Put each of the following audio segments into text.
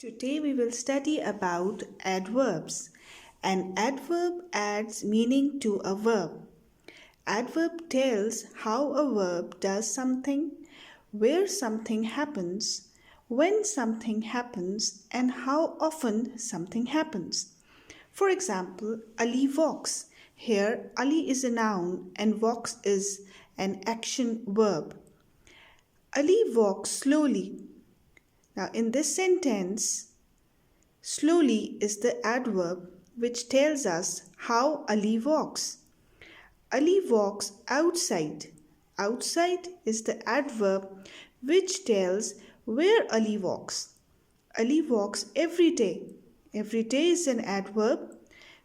Today we will study about adverbs. An adverb adds meaning to a verb. Adverb tells how a verb does something, where something happens, when something happens, and how often something happens. For example, Ali walks. Here, Ali is a noun and walks is an action verb. Ali walks slowly. Now, in this sentence, slowly is the adverb which tells us how Ali walks. Ali walks outside. Outside is the adverb which tells where Ali walks. Ali walks every day. Every day is an adverb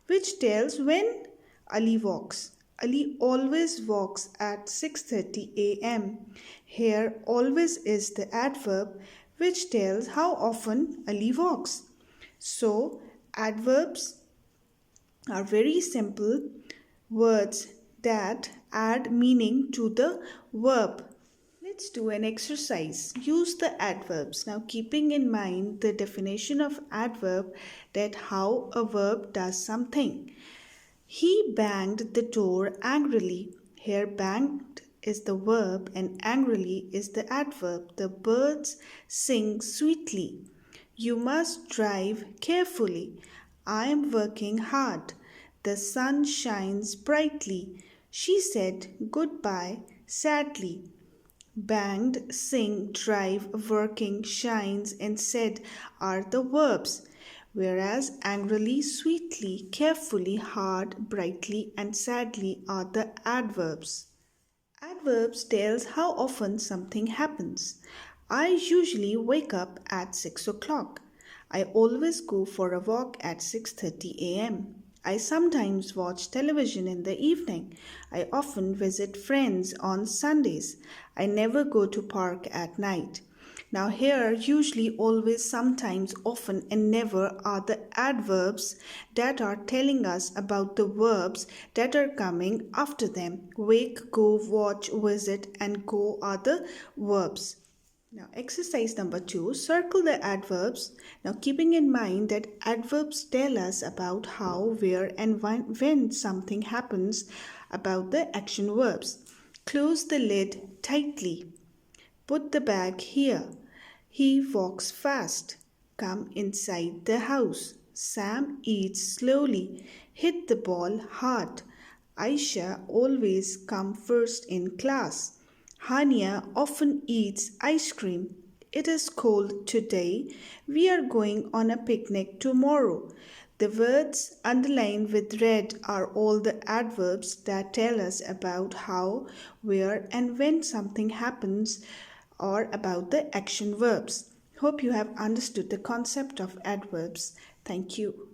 which tells when Ali walks. Ali always walks at 6:30 a.m. Here, always is the adverb which tells how often Ali walks. So, adverbs are very simple words that add meaning to the verb. Let's do an exercise. Use the adverbs. Now, keeping in mind the definition of adverb, that how a verb does something. He banged the door angrily. Here, banged is the verb and angrily is the adverb. The birds sing sweetly. You must drive carefully. I am working hard. The sun shines brightly. She said goodbye sadly. Banged, sing, drive, working, shines, and said are the verbs, whereas angrily, sweetly, carefully, hard, brightly, and sadly are the adverbs. Adverbs tells how often something happens. I usually wake up at 6 o'clock. I always go for a walk at 6:30 a.m. I sometimes watch television in the evening. I often visit friends on Sundays. I never go to park at night. Now here, usually, always, sometimes, often, and never are the adverbs that are telling us about the verbs that are coming after them. Wake, go, watch, visit, and go are the verbs. Now, exercise number 2, circle the adverbs. Now, keeping in mind that adverbs tell us about how, where, and when something happens about the action verbs. Close the lid tightly. Put the bag here. He walks fast. Come inside the house. Sam eats slowly. Hit the ball hard. Aisha always comes first in class. Hania often eats ice cream. It is cold today. We are going on a picnic tomorrow. The words underlined with red are all the adverbs that tell us about how, where, and when something happens or about the action verbs. Hope you have understood the concept of adverbs. Thank you.